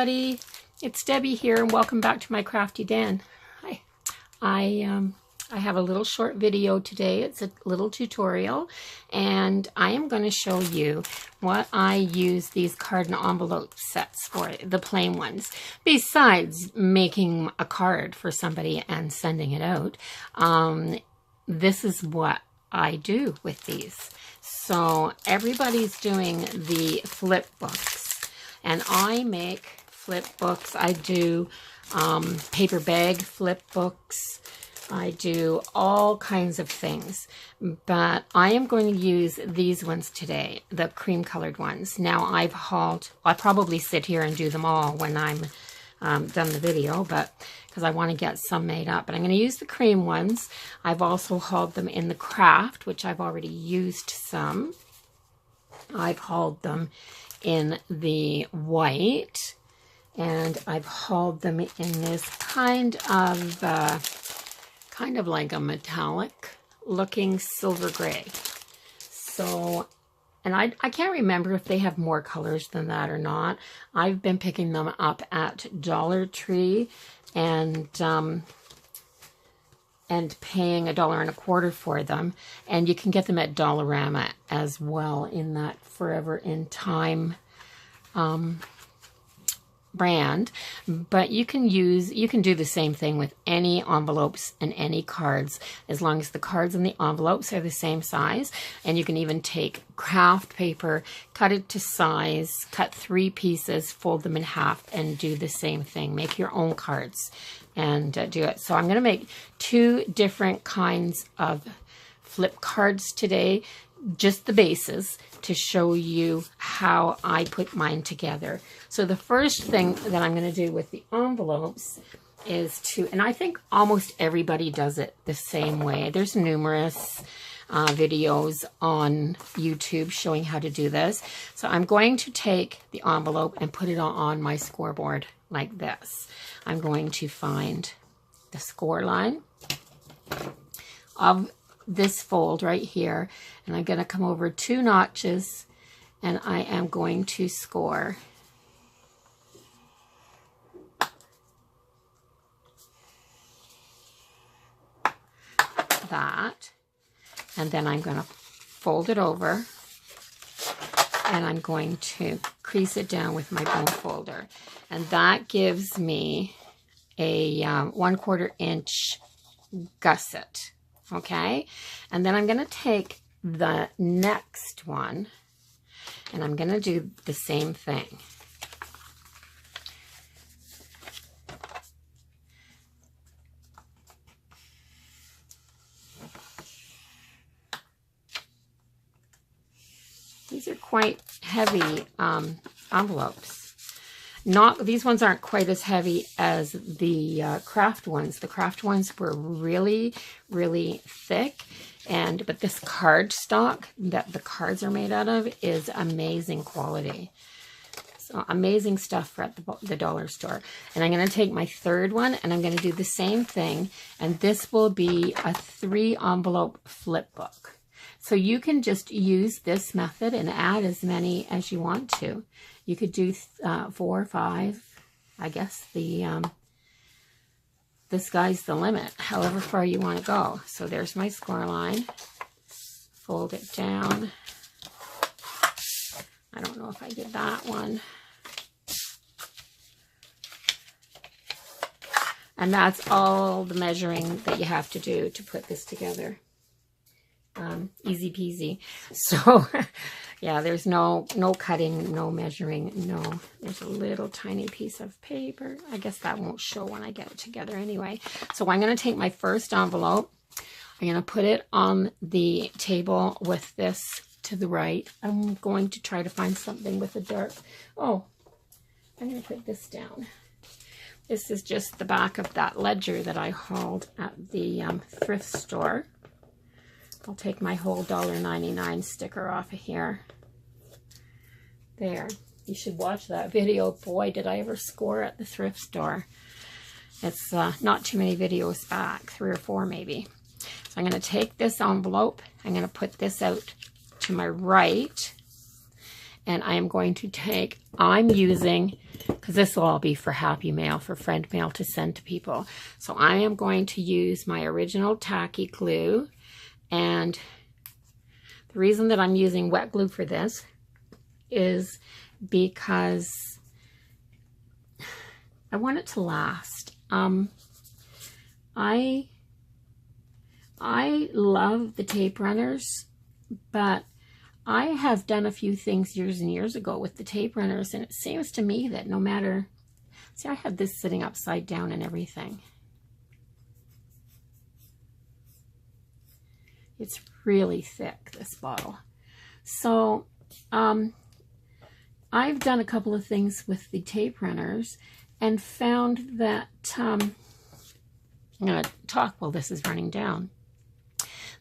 everybody, it's Debbie here and welcome back to my Crafty Den. Hi. I have a little short video today. It's a little tutorial and I am going to show you what I use these card and envelope sets for, the plain ones. Besides making a card for somebody and sending it out, this is what I do with these. So everybody's doing the flip books and I make flip books. I do paper bag flip books. I do all kinds of things, but I am going to use these ones today, the cream colored ones. Now I'll probably sit here and do them all when I'm done the video, but because I want to get some made up, but I'm going to use the cream ones. I've also hauled them in the craft, which I've already used some. I've hauled them in the white, and I've hauled them in this kind of like a metallic looking silver gray. So, and I can't remember if they have more colors than that or not. I've been picking them up at Dollar Tree and paying $1.25 for them. And you can get them at Dollarama as well in that Forever in Time brand. But you can do the same thing with any envelopes and any cards, as long as the cards and the envelopes are the same size. And you can even take craft paper, cut it to size, cut 3 pieces, fold them in half, and do the same thing. Make your own cards and do it. So I'm going to make 2 different kinds of flip cards today, just the bases, to show you how I put mine together. So the first thing that I'm going to do with the envelopes is and I think almost everybody does it the same way. There's numerous videos on YouTube showing how to do this. So I'm going to take the envelope and put it on my scoreboard like this. I'm going to find the score line of this fold right here, and I'm going to come over 2 notches and I am going to score that, and then I'm going to fold it over and I'm going to crease it down with my bone folder, and that gives me a 1/4 inch gusset. Okay, and then I'm going to take the next one and I'm going to do the same thing. These are quite heavy envelopes. These ones aren't quite as heavy as the craft ones. The craft ones were really, really thick, but this card stock that the cards are made out of is amazing quality. So amazing stuff for at the dollar store. And I'm going to take my third one and I'm going to do the same thing, and this will be a 3 envelope flip book. So you can just use this method and add as many as you want to. You could do 4 or 5. I guess the sky's the limit, however far you want to go. So there's my score line. Fold it down. I don't know if I did that one. And that's all the measuring that you have to do to put this together. Easy peasy. So yeah, there's no cutting, no measuring, no. There's a little tiny piece of paper. I guess that won't show when I get it together anyway. So I'm going to take my first envelope. I'm going to put it on the table with this to the right. I'm going to try to find something with a dark. Oh, I'm going to put this down. This is just the back of that ledger that I hauled at the thrift store. I'll take my whole $1.99 sticker off of here. There. You should watch that video. Boy, did I ever score at the thrift store. It's not too many videos back, 3 or 4 maybe. So I'm going to take this envelope. I'm going to put this out to my right. And I am going to take, I'm using because this will all be for happy mail, for friend mail to send to people. So I am going to use my original tacky glue, and the reason that I'm using wet glue for this is because I want it to last. I love the tape runners, but I have done a few things years and years ago with the tape runners, and it seems to me that no matter, see, I had this sitting upside down and everything. It's really thick, this bottle. So I've done a couple of things with the tape runners and found that, I'm going to talk while this is running down,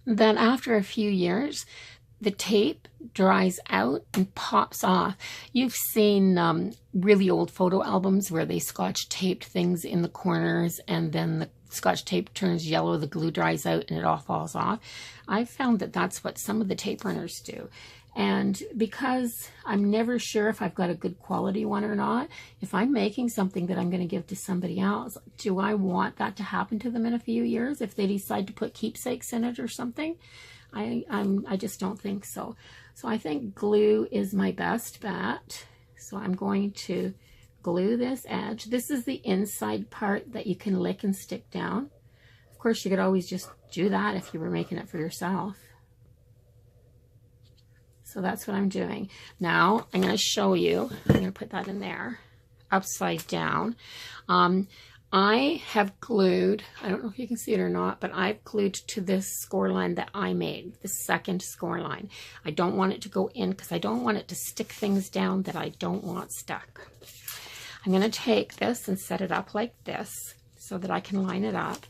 that after a few years, the tape dries out and pops off. You've seen really old photo albums where they scotch taped things in the corners, and then the scotch tape turns yellow, the glue dries out, and it all falls off. I've found that that's what some of the tape runners do. And because I'm never sure if I've got a good quality one or not, if I'm making something that I'm going to give to somebody else, do I want that to happen to them in a few years if they decide to put keepsakes in it or something? I just don't think so. So I think glue is my best bet. So I'm going to glue this edge. This is the inside part that you can lick and stick down. Of course, you could always just do that if you were making it for yourself. So that's what I'm doing. Now I'm going to show you, I'm going to put that in there, upside down. I have glued, I don't know if you can see it or not, but I've glued to this score line that I made, the second score line. I don't want it to go in because I don't want it to stick things down that I don't want stuck. I'm going to take this and set it up like this so that I can line it up.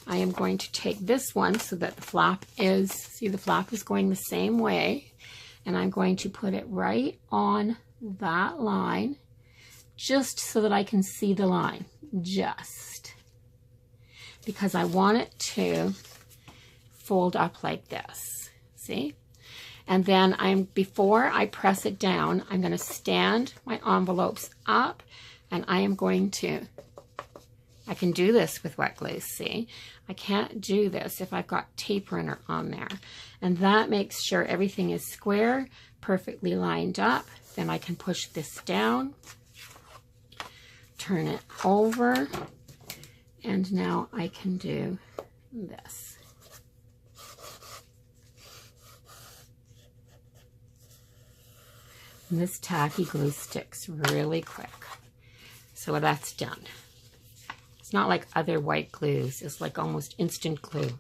I am going to take this one so that the flap is, see, the flap is going the same way, and I'm going to put it right on that line just so that I can see the line. Just because I want it to fold up like this, see? And then before I press it down, I'm going to stand my envelopes up, and I am going to, I can do this with wet glue, see? I can't do this if I've got tape runner on there. And that makes sure everything is square, perfectly lined up. Then I can push this down, turn it over, and now I can do this. And this tacky glue sticks really quick. So that's done. It's not like other white glues. It's like almost instant glue.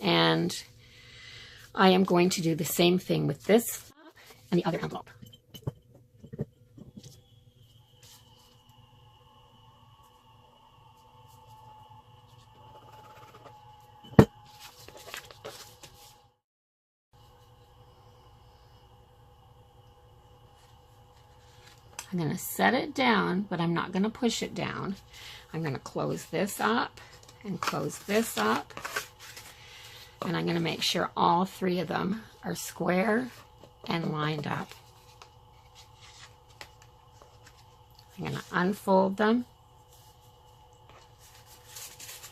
And I am going to do the same thing with this and the other envelope. I'm going to set it down, but I'm not going to push it down. I'm going to close this up and close this up. And I'm going to make sure all three of them are square and lined up. I'm going to unfold them.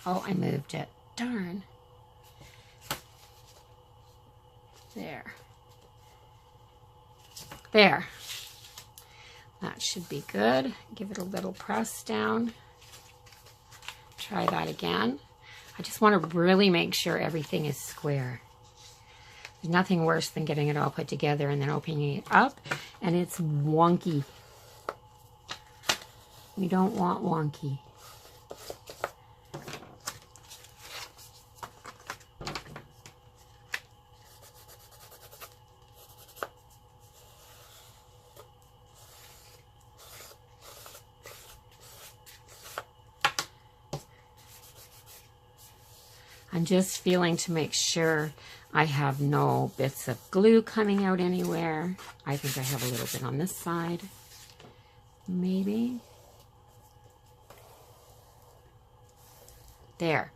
Oh, I moved it. Darn. There. There. That should be good. Give it a little press down. Try that again. I just want to really make sure everything is square. There's nothing worse than getting it all put together and then opening it up and it's wonky. We don't want wonky. I'm just feeling to make sure I have no bits of glue coming out anywhere. I think I have a little bit on this side, maybe. There.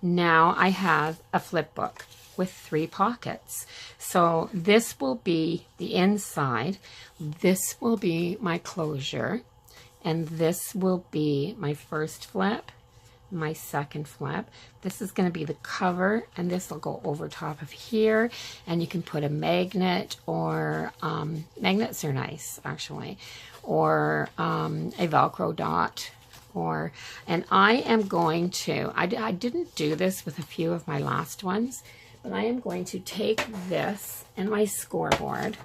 Now I have a flip book with 3 pockets. So this will be the inside. This will be my closure. and this will be my first flip, my second flip. This is going to be the cover, and this will go over top of here, and you can put a magnet, or magnets are nice actually, or a Velcro dot, and I am going to, I didn't do this with a few of my last ones, but I am going to take this and my scoreboard,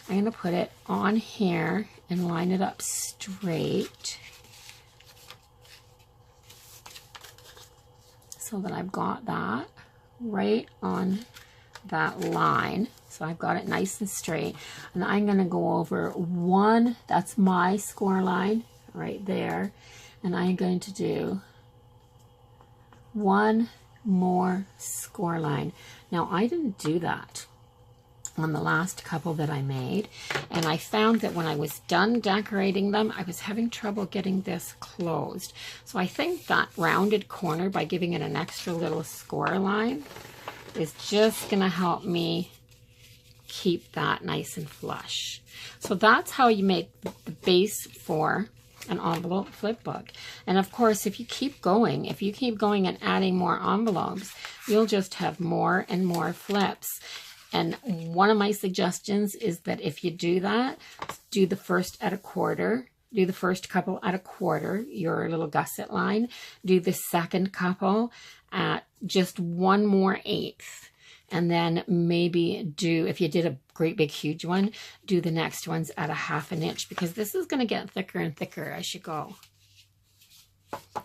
I'm going to put it on here and line it up straight so that I've got that right on that line. So I've got it nice and straight. And I'm going to go over one, that's my score line right there. And I'm going to do one more score line. Now I didn't do that on the last couple that I made, and I found that when I was done decorating them, I was having trouble getting this closed. So I think that rounded corner, by giving it an extra little score line, is just gonna help me keep that nice and flush. So that's how you make the base for an envelope flip book. And of course, if you keep going and adding more envelopes, you'll just have more and more flips. And one of my suggestions is that if you do that, do the first at a quarter, do the first couple at a quarter, your little gusset line, do the second couple at just 1 more eighth, and then maybe do, if you did a great big huge one, do the next ones at 1/2 inch, because this is going to get thicker and thicker as you go.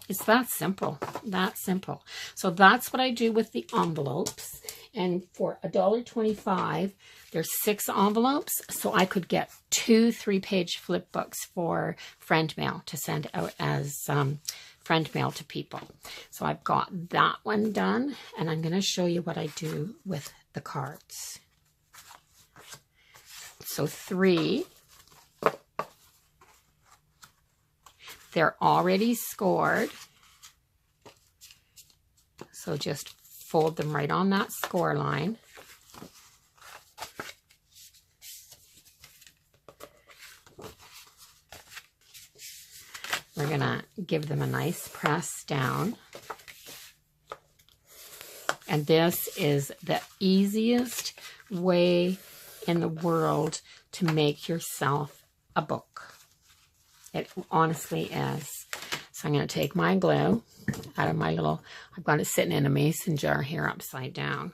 It's that simple, that simple. So that's what I do with the envelopes. And for $1.25, there's 6 envelopes. So I could get 2 3-page flip books for friend mail to send out as friend mail to people. So I've got that one done, and I'm going to show you what I do with the cards. So 3. They're already scored, so just fold them right on that score line. We're going to give them a nice press down. And this is the easiest way in the world to make yourself a book. It honestly is. So I'm going to take my glue out of my little, I've got it sitting in a mason jar here upside down.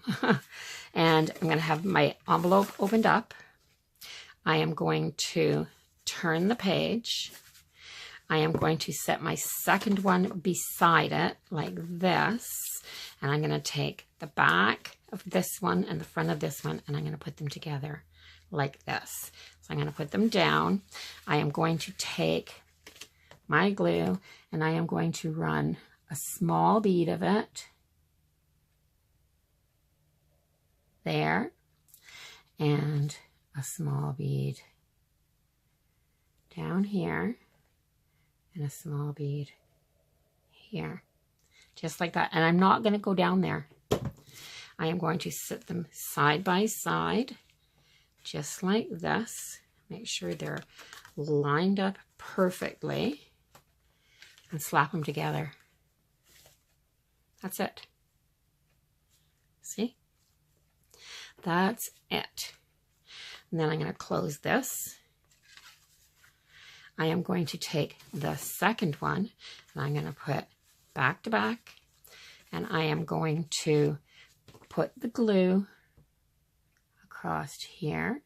And I'm going to have my envelope opened up. I am going to turn the page. I am going to set my second one beside it like this. And I'm going to take the back of this one and the front of this one, and I'm going to put them together like this. So I'm going to put them down. I am going to take my glue, and I am going to run a small bead of it there, and a small bead down here, and a small bead here, just like that. And I'm not going to go down there. I am going to sit them side by side, just like this. Make sure they're lined up perfectly, and slap them together. That's it. See? That's it. And then I'm going to close this. I am going to take the second one, and I'm going to put back to back, and I am going to put the glue across here,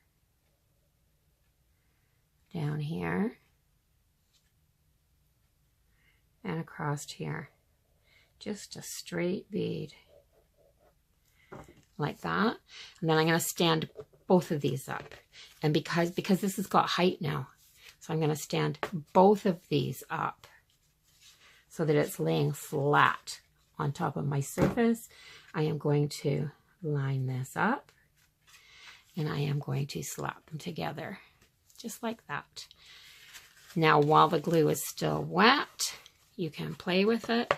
down here, and across here. Just a straight bead like that. And then I'm going to stand both of these up. And because this has got height now, so I'm going to stand both of these up so that it's laying flat on top of my surface. I am going to line this up, and I am going to slap them together just like that. Now, while the glue is still wet, you can play with it.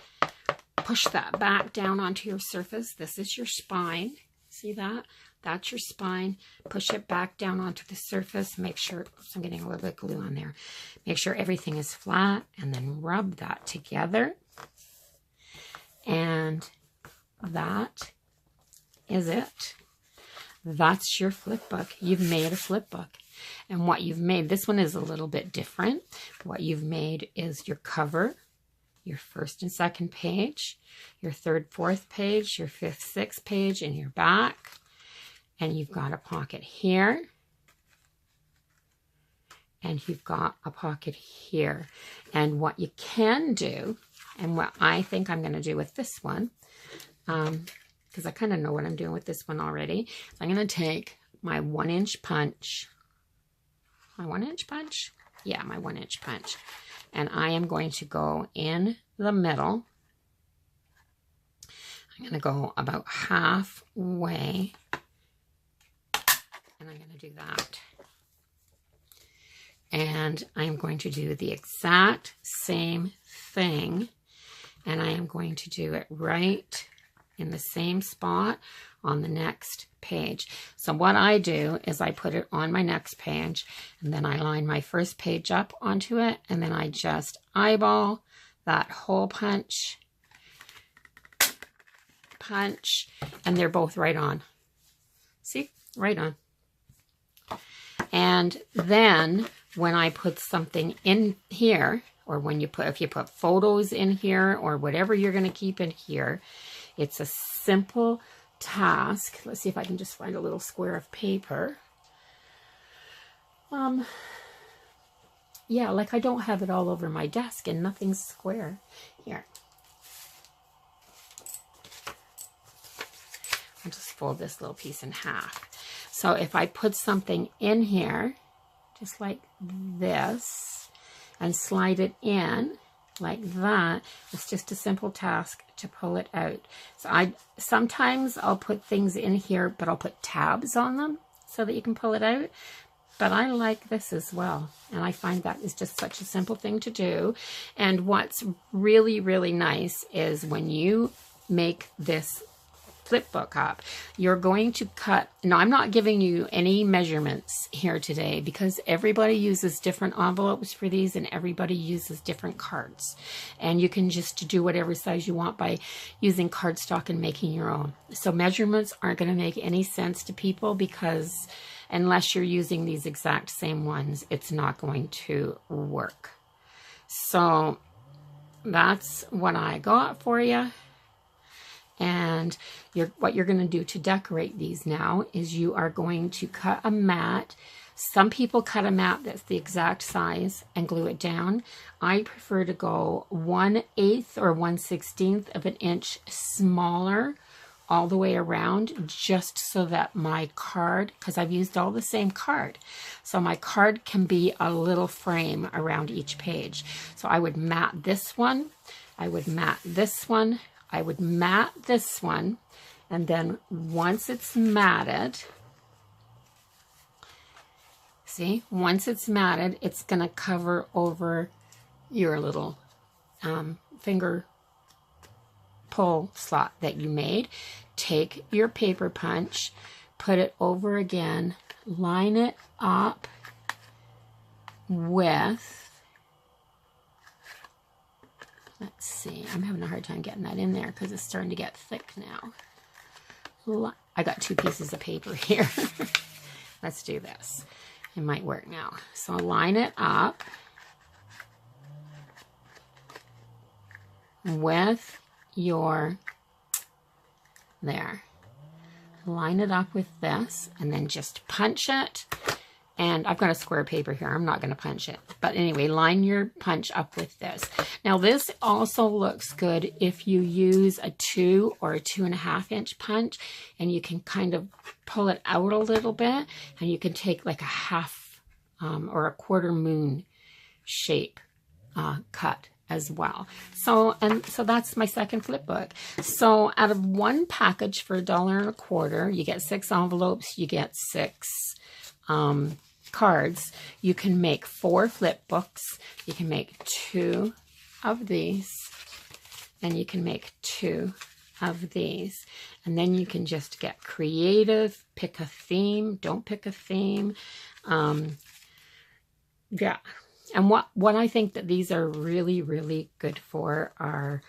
Push that back down onto your surface. This is your spine. See that? That's your spine. Push it back down onto the surface. Make sure, I'm getting a little bit of glue on there. Make sure everything is flat, and then rub that together. And that is it. That's your flip book. You've made a flip book. And what you've made, this one is a little bit different. What you've made is your cover, your first and second page, your third, fourth page, your fifth, sixth page, and your back. And you've got a pocket here. And you've got a pocket here. And what you can do, and what I think I'm going to do with this one, because I kind of know what I'm doing with this one already. So I'm going to take my 1-inch punch. My 1-inch punch? Yeah, my 1-inch punch. And I am going to go in the middle. I'm going to go about halfway. And I'm going to do that. And I'm going to do the exact same thing. And I am going to do it right in the same spot on the next page. So what I do is I put it on my next page, and then I line my first page up onto it, and then I just eyeball that hole punch, and they're both right on. See? Right on. And then when I put something in here, or when you put, if you put photos in here or whatever you're going to keep in here, it's a simple task. Let's see if I can just find a little square of paper. Yeah, like I don't have it all over my desk and nothing's square. Here. I'll just fold this little piece in half. So if I put something in here, just like this, and slide it in like that, it's just a simple task to pull it out. So sometimes I'll put things in here, but I'll put tabs on them so that you can pull it out. But I like this as well. And I find that is just such a simple thing to do. And what's really, really nice is when you make this flip book up, you're going to cut. Now, I'm not giving you any measurements here today because everybody uses different envelopes for these and everybody uses different cards. And you can just do whatever size you want by using cardstock and making your own. So measurements aren't going to make any sense to people because unless you're using these exact same ones, it's not going to work. So that's what I got for you. And what you're going to do to decorate these now is you are going to cut a mat. Some people cut a mat that's the exact size and glue it down. I prefer to go 1/8 or 1/16 of an inch smaller all the way around, just so that my card, because I've used all the same card, so my card can be a little frame around each page. So I would mat this one, I would mat this one, I would mat this one, and then once it's matted, see, once it's matted, it's going to cover over your little finger pull slot that you made. Take your paper punch, put it over again, line it up with, let's see, I'm having a hard time getting that in there because it's starting to get thick now. I got 2 pieces of paper here. Let's do this. It might work now. So line it up with your, there. Line it up with this and then just punch it. And I've got a square of paper here. I'm not going to punch it. But anyway, line your punch up with this. Now, this also looks good if you use a 2 or a 2.5 inch punch. And you can kind of pull it out a little bit. And you can take like a half or a quarter moon shape cut as well. So that's my second flip book. So out of one package for $1.25, you get 6 envelopes, you get 6 cards. You can make 4 flip books. You can make 2 of these, and you can make 2 of these. And then you can just get creative, pick a theme, don't pick a theme. Yeah. And what I think that these are really, really good for are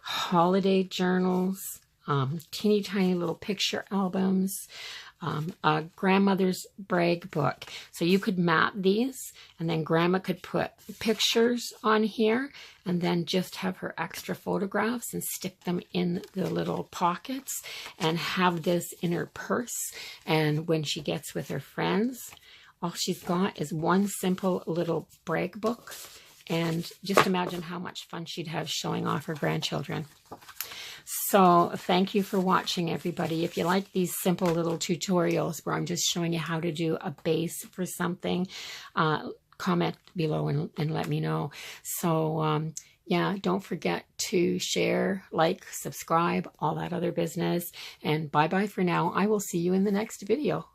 holiday journals, teeny tiny little picture albums, a grandmother's brag book. So you could mat these, and then grandma could put pictures on here and then just have her extra photographs and stick them in the little pockets and have this in her purse. And when she gets with her friends, all she's got is one simple little brag book. And just imagine how much fun she'd have showing off her grandchildren. So thank you for watching, everybody. If you like these simple little tutorials where I'm just showing you how to do a base for something, comment below and let me know. So yeah, don't forget to share, like, subscribe, all that other business. And bye-bye for now. I will see you in the next video.